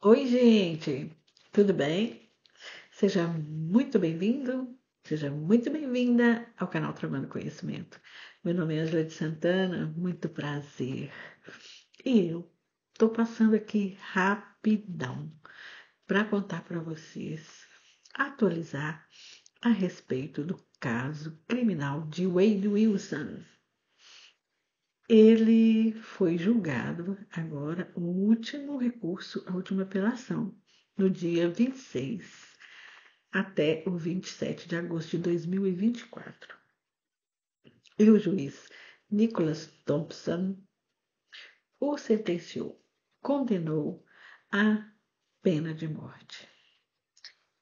Oi, gente, tudo bem? Seja muito bem-vindo, seja muito bem-vinda ao canal Tramando Conhecimento. Meu nome é Angela de Santana, muito prazer. E eu estou passando aqui rapidão para contar para vocês, atualizar a respeito do caso criminal de Wade Wilson. Ele foi julgado agora, o último recurso, a última apelação, no dia 26 até o 27 de agosto de 2024. E o juiz Nicholas Thompson o sentenciou, condenou à pena de morte.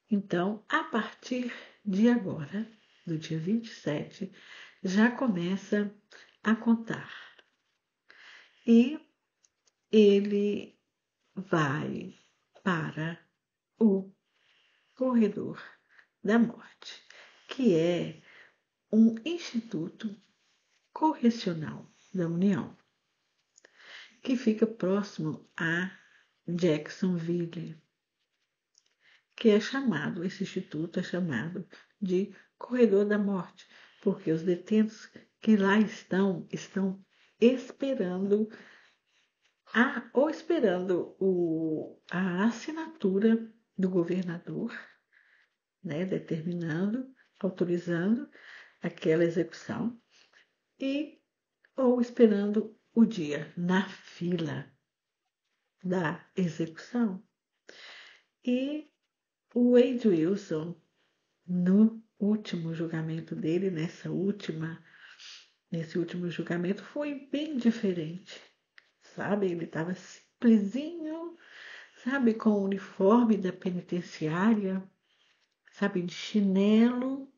Então, a partir de agora, do dia 27, já começa a contar. E ele vai para o corredor da morte, que é um instituto correcional da União, que fica próximo a Jacksonville, que é chamado, esse instituto é chamado de corredor da morte, porque os detentos que lá estão esperando a assinatura do governador, né, determinando, autorizando aquela execução e ou esperando o dia na fila da execução. E o Wade Wilson, no último julgamento dele, nesse último julgamento, foi bem diferente, sabe? Ele estava simplesinho, sabe, com o uniforme da penitenciária, sabe, de chinelo,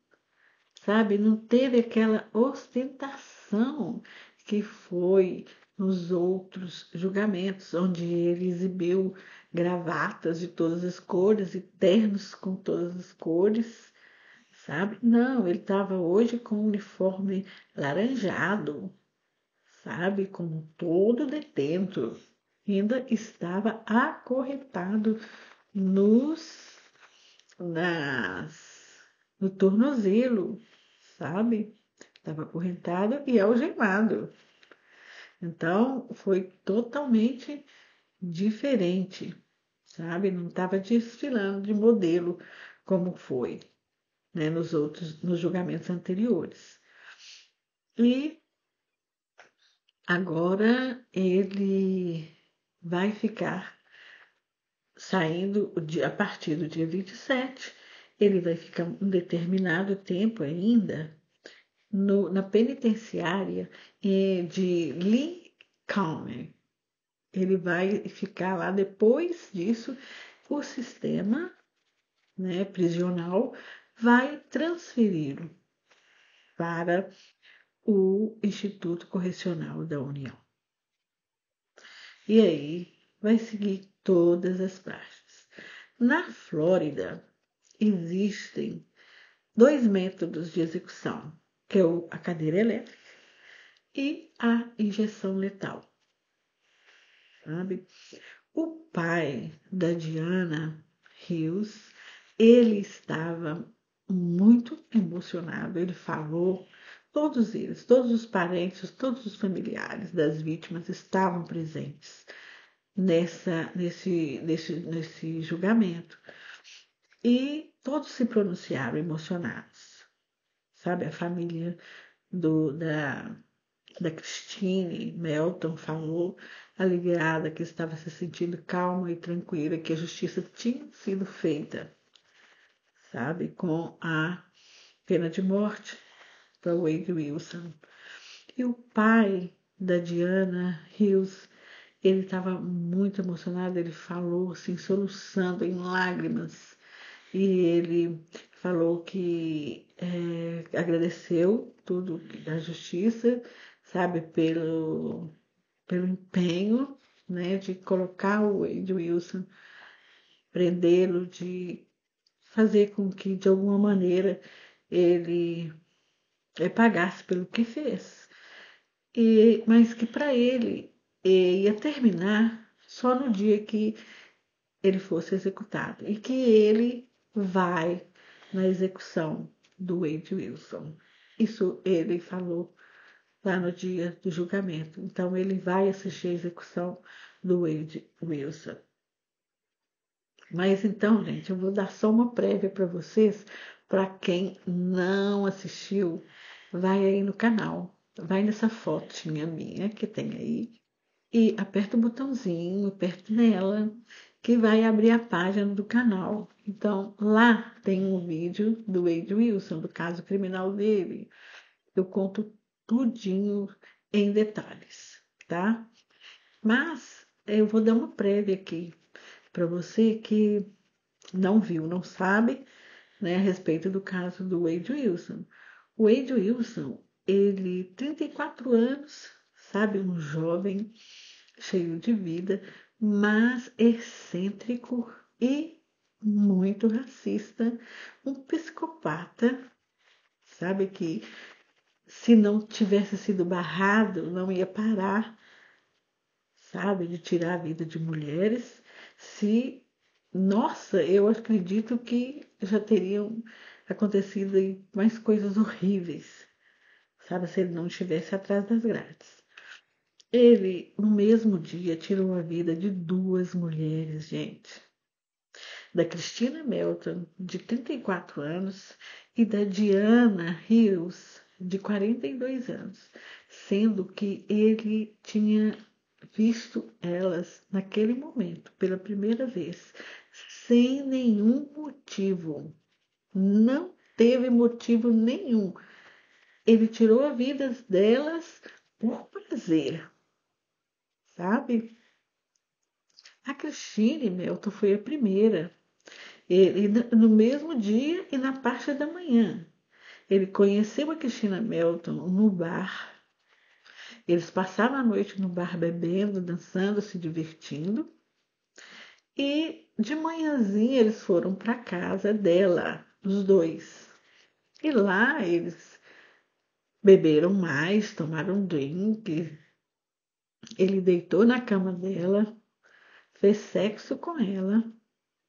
sabe? Não teve aquela ostentação que foi nos outros julgamentos, onde ele exibiu gravatas de todas as cores e ternos com todas as cores, sabe? Não, ele estava hoje com um uniforme laranjado, sabe? Com todo detento. Ainda estava acorrentado nos nas, no tornozelo, sabe? Estava acorrentado e algemado. Então, foi totalmente diferente, sabe? Não estava desfilando de modelo como foi, né, nos julgamentos anteriores. E agora ele vai ficar saindo a partir do dia 27, ele vai ficar um determinado tempo ainda na penitenciária de Lincoln. Ele vai ficar lá depois disso, o sistema, né, prisional vai transferi-lo para o Instituto Correcional da União. E aí vai seguir todas as praxes. Na Flórida, existem dois métodos de execução, que é a cadeira elétrica e a injeção letal, sabe? O pai da Diana Rios, ele estava muito emocionado, ele falou, todos eles, todos os parentes, todos os familiares das vítimas estavam presentes nesse julgamento. E todos se pronunciaram emocionados, sabe? A família da Christine Melton falou, aliviada, que estava se sentindo calma e tranquila, que a justiça tinha sido feita, sabe? Com a pena de morte para Wade Wilson. E o pai da Diana Hills, ele estava muito emocionado, ele falou assim, soluçando em lágrimas, e ele falou que agradeceu tudo da justiça, sabe, pelo empenho, né, de colocar o Wade Wilson, prendê-lo, de fazer com que, de alguma maneira, ele pagasse pelo que fez. Mas que para ele ia terminar só no dia que ele fosse executado e que ele vai na execução do Wade Wilson. Isso ele falou lá no dia do julgamento. Então ele vai assistir a execução do Wade Wilson. Mas então, gente, eu vou dar só uma prévia para vocês, para quem não assistiu, vai aí no canal, vai nessa fotinha minha que tem aí e aperta o botãozinho, aperta nela, que vai abrir a página do canal. Então, lá tem um vídeo do Wade Wilson, do caso criminal dele. Eu conto tudinho em detalhes, tá? Mas eu vou dar uma prévia aqui para você que não viu, não sabe, né, a respeito do caso do Wade Wilson. O Wade Wilson, ele, 34 anos, sabe, um jovem cheio de vida, mas excêntrico e muito racista, um psicopata, sabe, que se não tivesse sido barrado, não ia parar, sabe, de tirar a vida de mulheres. Se, nossa, eu acredito que já teriam acontecido aí mais coisas horríveis, sabe, se ele não estivesse atrás das grades. Ele, no mesmo dia, tirou a vida de duas mulheres, gente. Da Christina Melton, de 34 anos, e da Diana Rios, de 42 anos, sendo que ele tinha visto elas naquele momento, pela primeira vez, sem nenhum motivo. Não teve motivo nenhum. Ele tirou a vida delas por prazer, sabe? A Christine Melton foi a primeira. Ele, no mesmo dia e na parte da manhã. Ele conheceu a Christina Melton no bar. Eles passaram a noite no bar bebendo, dançando, se divertindo. E de manhãzinha eles foram para a casa dela, os dois. E lá eles beberam mais, tomaram um drink. Ele deitou na cama dela, fez sexo com ela,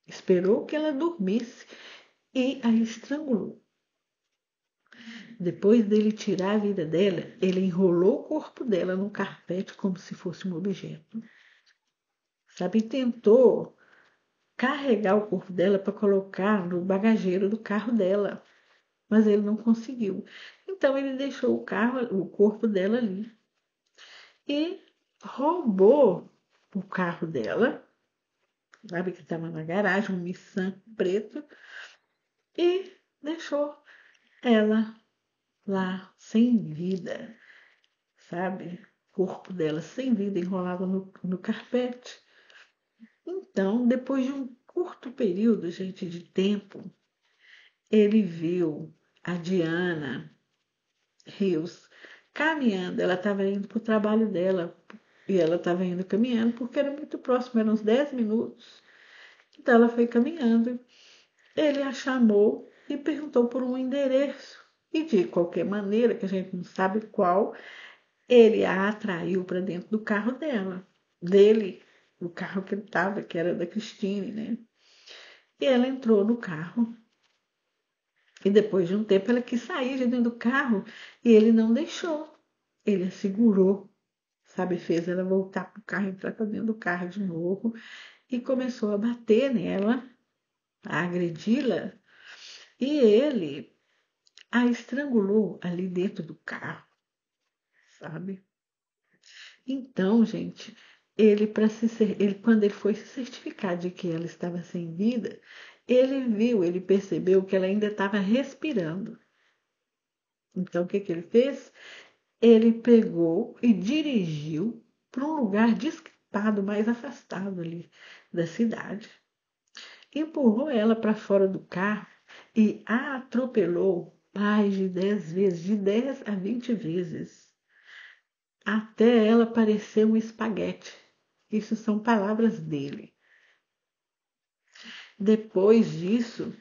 esperou que ela dormisse e a estrangulou. Depois dele tirar a vida dela, ele enrolou o corpo dela no carpete como se fosse um objeto. Sabe? E tentou carregar o corpo dela para colocar no bagageiro do carro dela, mas ele não conseguiu. Então ele deixou o corpo dela ali e roubou o carro dela, sabe, que estava na garagem, um Nissan preto, e deixou ela lá sem vida, sabe? O corpo dela sem vida enrolado no carpete. Então, depois de um curto período, gente, de tempo, ele viu a Diana Rios caminhando. Ela estava indo para o trabalho dela e ela estava indo caminhando porque era muito próximo, eram uns 10 minutos. Então, ela foi caminhando. Ele a chamou e perguntou por um endereço. E de qualquer maneira, que a gente não sabe qual, ele a atraiu para dentro do carro dele, o carro que ele estava, que era da Christine, né? E ela entrou no carro. E depois de um tempo ela quis sair de dentro do carro e ele não deixou. Ele a segurou, sabe? Fez ela voltar para o carro, entrar para dentro do carro de novo e começou a bater nela, a agredi-la. E ele a estrangulou ali dentro do carro, sabe? Então, gente, ele quando ele foi se certificar de que ela estava sem vida, ele percebeu que ela ainda estava respirando. Então, o que que ele fez? Ele pegou e dirigiu para um lugar descampado, mais afastado ali da cidade. Empurrou ela para fora do carro e a atropelou mais de 10 vezes, de 10 a 20 vezes, até ela parecer um espaguete. Isso são palavras dele. Depois disso,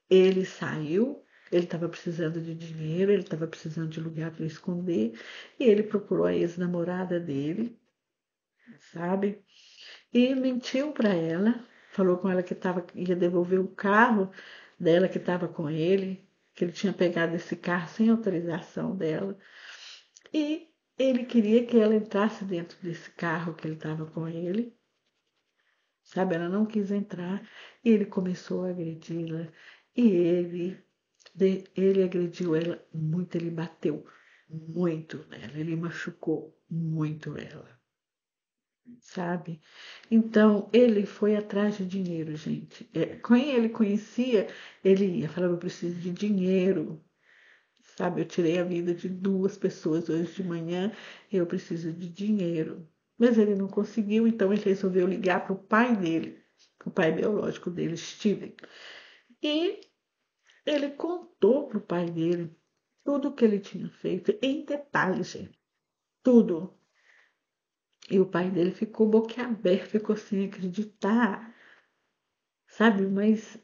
ele saiu, ele estava precisando de dinheiro, ele estava precisando de lugar para esconder, e ele procurou a ex-namorada dele, sabe? e mentiu para ela, falou com ela que ia devolver o carro dela que estava com ele, que ele tinha pegado esse carro sem autorização dela, e ele queria que ela entrasse dentro desse carro que ele estava com ele, sabe? Ela não quis entrar, e ele começou a agredi-la, e ele agrediu ela muito, ele bateu muito nela, ele machucou muito ela, sabe? Então, ele foi atrás de dinheiro, gente. Quem ele conhecia, ele ia, falava, eu preciso de dinheiro, sabe? Eu tirei a vida de duas pessoas hoje de manhã, eu preciso de dinheiro. Mas ele não conseguiu, então ele resolveu ligar para o pai dele, o pai biológico dele, Steven. E ele contou para o pai dele tudo o que ele tinha feito, em detalhes, gente. Tudo. E o pai dele ficou boquiaberto, ficou sem acreditar, sabe? Mas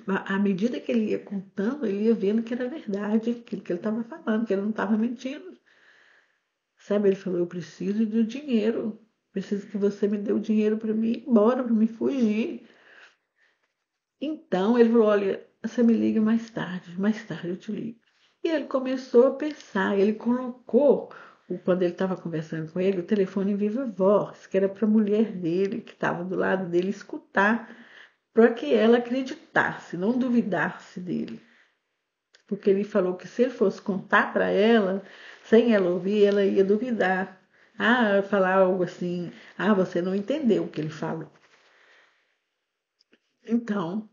à medida que ele ia contando, ele ia vendo que era verdade, aquilo que ele estava falando, que ele não estava mentindo. Sabe? Ele falou: eu preciso do dinheiro, preciso que você me dê o dinheiro para mim ir embora, para me fugir. Então ele falou: olha, você me liga mais tarde eu te ligo. E ele começou a pensar, ele colocou, quando ele estava conversando com ele, o telefone em viva voz, que era para a mulher dele, que estava do lado dele, escutar, para que ela acreditasse, não duvidasse dele. Porque ele falou que se ele fosse contar para ela, sem ela ouvir, ela ia duvidar. Ah, falar algo assim, ah, você não entendeu o que ele falou. Então,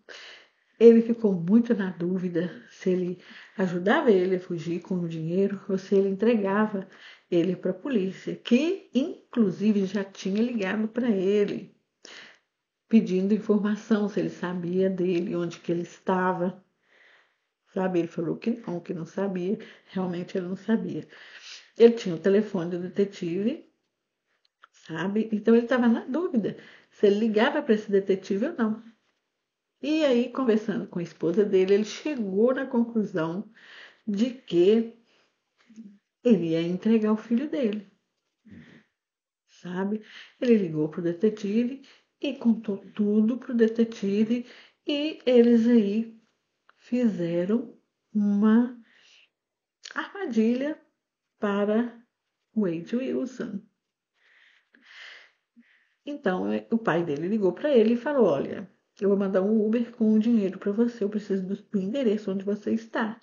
ele ficou muito na dúvida se ele ajudava ele a fugir com o dinheiro ou se ele entregava ele para a polícia, que inclusive já tinha ligado para ele, pedindo informação se ele sabia dele, onde que ele estava. Sabe? Ele falou que não sabia, realmente ele não sabia. Ele tinha o telefone do detetive, sabe? Então ele estava na dúvida se ele ligava para esse detetive ou não. E aí, conversando com a esposa dele, ele chegou na conclusão de que ele ia entregar o filho dele, sabe? Ele ligou para o detetive e contou tudo para o detetive e eles aí fizeram uma armadilha para Wade Wilson. Então, o pai dele ligou para ele e falou: olha, eu vou mandar um Uber com o dinheiro para você, eu preciso do endereço onde você está.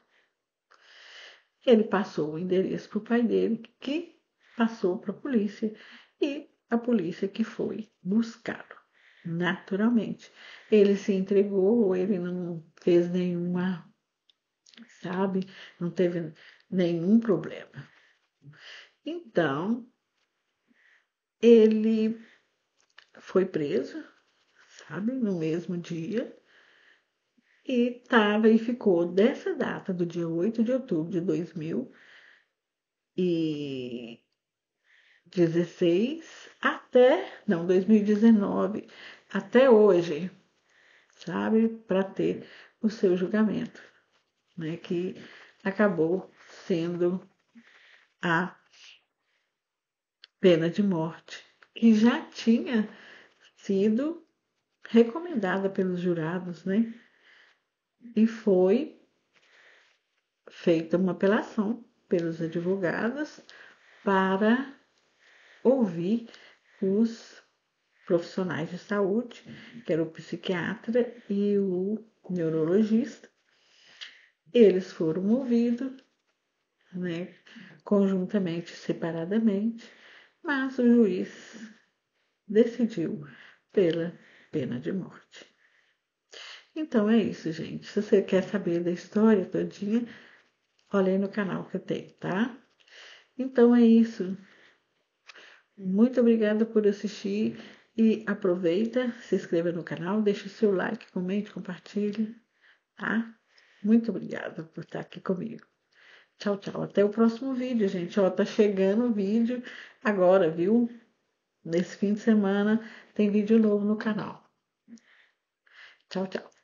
Ele passou o endereço para o pai dele, que passou para a polícia, e a polícia que foi buscá-lo, naturalmente. Ele se entregou, ele não fez nenhuma, sabe, não teve nenhum problema. Então, ele foi preso, sabe, no mesmo dia, e ficou dessa data, do dia 8 de outubro de 2016 até, não, 2019, até hoje, sabe, para ter o seu julgamento, né, que acabou sendo a pena de morte, que já tinha sido recomendada pelos jurados, né, e foi feita uma apelação pelos advogados para ouvir os profissionais de saúde, que era o psiquiatra e o neurologista. Eles foram ouvidos, né, conjuntamente, separadamente, mas o juiz decidiu pela pena de morte. Então é isso, gente. Se você quer saber da história todinha, olha aí no canal que eu tenho, tá? Então é isso. Muito obrigada por assistir e aproveita, se inscreva no canal, deixe o seu like, comente, compartilhe, tá? Muito obrigada por estar aqui comigo. Tchau, tchau. Até o próximo vídeo, gente. Ó, tá chegando o vídeo agora, viu? Nesse fim de semana tem vídeo novo no canal. Tchau, tchau.